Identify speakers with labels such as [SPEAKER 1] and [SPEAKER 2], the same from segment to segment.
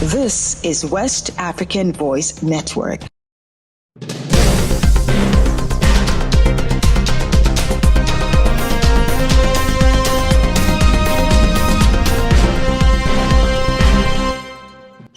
[SPEAKER 1] This is West African Voice Network.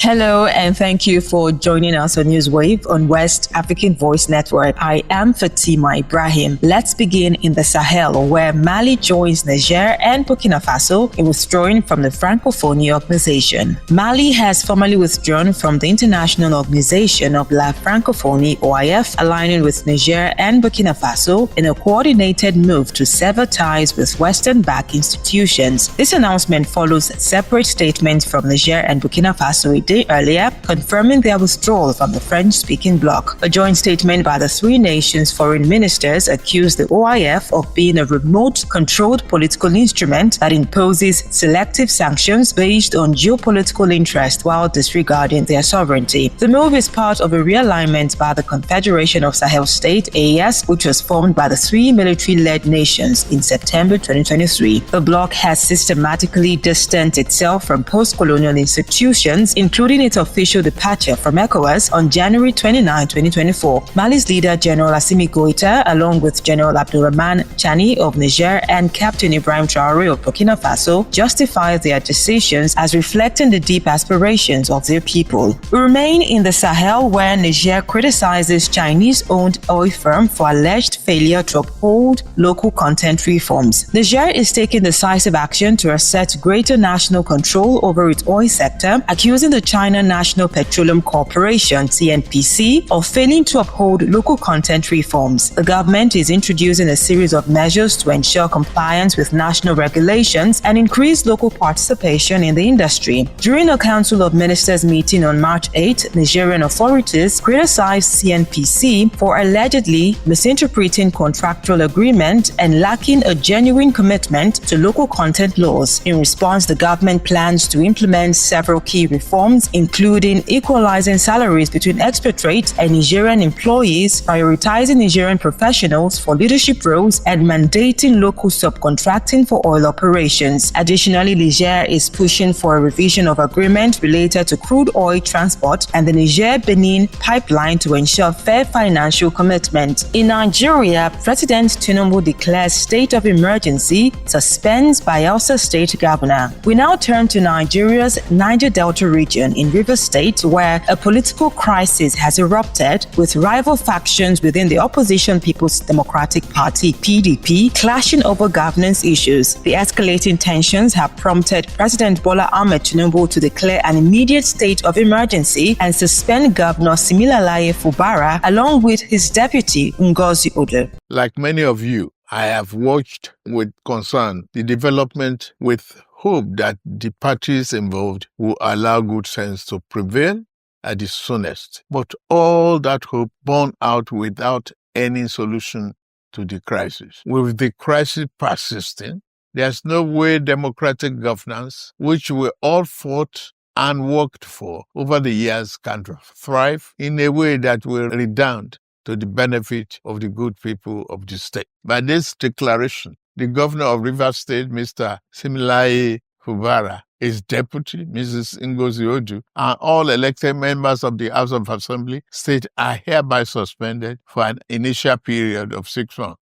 [SPEAKER 2] Hello, and thank you for joining us on Newswave on West African Voice Network. I am Fatima Ibrahim. Let's begin in the Sahel, where Mali joins Niger and Burkina Faso in withdrawing from the Francophonie organization. Mali has formally withdrawn from the International Organization of La Francophonie, OIF, aligning with Niger and Burkina Faso in a coordinated move to sever ties with Western-backed institutions. This announcement follows separate statements from Niger and Burkina Faso a day earlier, confirming their withdrawal from the French-speaking bloc. A joint statement by the three nations' foreign ministers accused the OIF of being a remote-controlled political instrument that imposes selective sanctions based on geopolitical interest while disregarding their sovereignty. The move is part of a realignment by the Confederation of Sahel States, AES, which was formed by the three military-led nations in September 2023. The bloc has systematically distanced itself from post-colonial institutions, including its official departure from ECOWAS on January 29, 2024. Mali's leader, General Assimi Goïta, along with General Abdourahmane Chani of Niger and Captain Ibrahim Traoré of Burkina Faso, justified their decisions as reflecting the deep aspirations of their people. We remain in the Sahel, where Niger criticizes Chinese-owned oil firm for alleged failure to uphold local content reforms. Niger is taking decisive action to assert greater national control over its oil sector, accusing the China National Petroleum Corporation, CNPC, of failing to uphold local content reforms. The government is introducing a series of measures to ensure compliance with national regulations and increase local participation in the industry. During a Council of Ministers meeting on March 8, Nigerian authorities criticized CNPC for allegedly misinterpreting contractual agreement and lacking a genuine commitment to local content laws. In response, the government plans to implement several key reforms, including equalizing salaries between expatriates and Nigerian employees, prioritizing Nigerian professionals for leadership roles, and mandating local subcontracting for oil operations. Additionally, Niger is pushing for a revision of agreement related to crude oil transport and the Niger-Benin pipeline to ensure fair financial commitment. In Nigeria, President Tinubu declares state of emergency, suspends Bayelsa state governor. We now turn to Nigeria's Niger Delta region in Rivers State, where a political crisis has erupted, with rival factions within the opposition People's Democratic Party (PDP) clashing over governance issues. The escalating tensions have prompted President Bola Ahmed Tinubu to declare an immediate state of emergency and suspend Governor Siminalayi Fubara along with his deputy Ngozi Odo.
[SPEAKER 3] Like many of you, I have watched with concern the development, with hope that the parties involved will allow good sense to prevail at the soonest. But all that hope borne out without any solution to the crisis. With the crisis persisting, there's no way democratic governance, which we all fought and worked for over the years, can thrive in a way that will redound to the benefit of the good people of the state. By this declaration, the governor of Rivers State, Mr. Siminalayi Fubara, his deputy, Mrs. Ngozi Odu, and all elected members of the House of Assembly state are hereby suspended for an initial period of 6 months.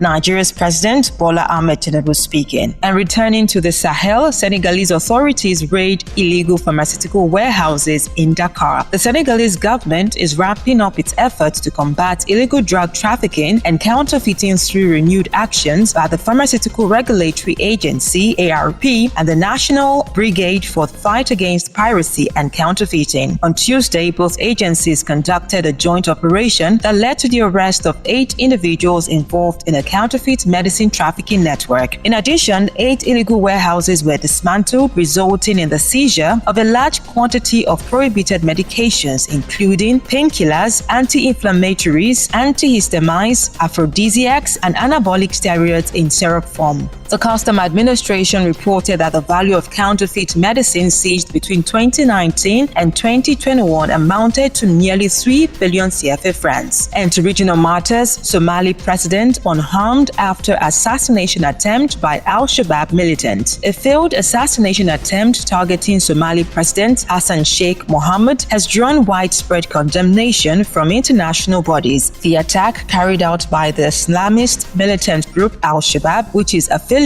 [SPEAKER 2] Nigeria's President Bola Ahmed Tinubu speaking. And returning to the Sahel, Senegalese authorities raid illegal pharmaceutical warehouses in Dakar. The Senegalese government is ramping up its efforts to combat illegal drug trafficking and counterfeiting through renewed actions by the Pharmaceutical Regulatory Agency, ARP, and the National Brigade for the Fight Against Piracy and Counterfeiting. On Tuesday, both agencies conducted a joint operation that led to the arrest of 8 individuals involved in a counterfeit medicine trafficking network. In addition, 8 illegal warehouses were dismantled, resulting in the seizure of a large quantity of prohibited medications, including painkillers, anti-inflammatories, antihistamines, aphrodisiacs, and anabolic steroids in syrup form. The Customs Administration reported that the value of counterfeit medicine seized between 2019 and 2021 amounted to nearly 3 billion CFA francs. And to regional matters, Somali president unharmed after assassination attempt by Al-Shabaab militants. A failed assassination attempt targeting Somali President Hassan Sheikh Mohammed has drawn widespread condemnation from international bodies. The attack, carried out by the Islamist militant group Al-Shabaab, which is affiliated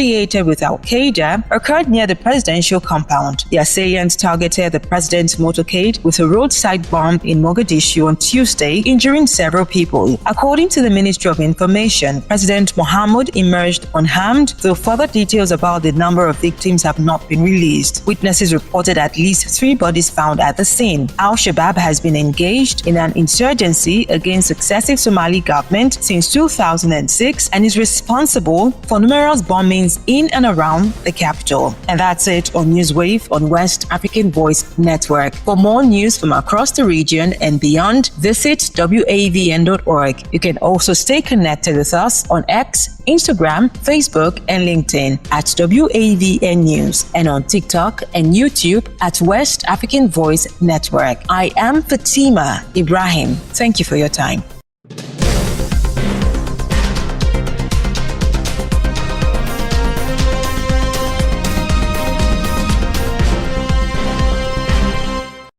[SPEAKER 2] with Al-Qaeda, occurred near the presidential compound. The assailant targeted the president's motorcade with a roadside bomb in Mogadishu on Tuesday, injuring several people. According to the Ministry of Information, President Mohammed emerged unharmed, though further details about the number of victims have not been released. Witnesses reported at least 3 bodies found at the scene. Al-Shabaab has been engaged in an insurgency against successive Somali government since 2006 and is responsible for numerous bombings in and around the capital. And that's it on Newswave on West African Voice Network. For more news from across the region and beyond, visit wavn.org. You can also stay connected with us on X, Instagram, Facebook, and LinkedIn at WAVN News, and on TikTok and YouTube at West African Voice Network. I am Fatima Ibrahim. Thank you for your time.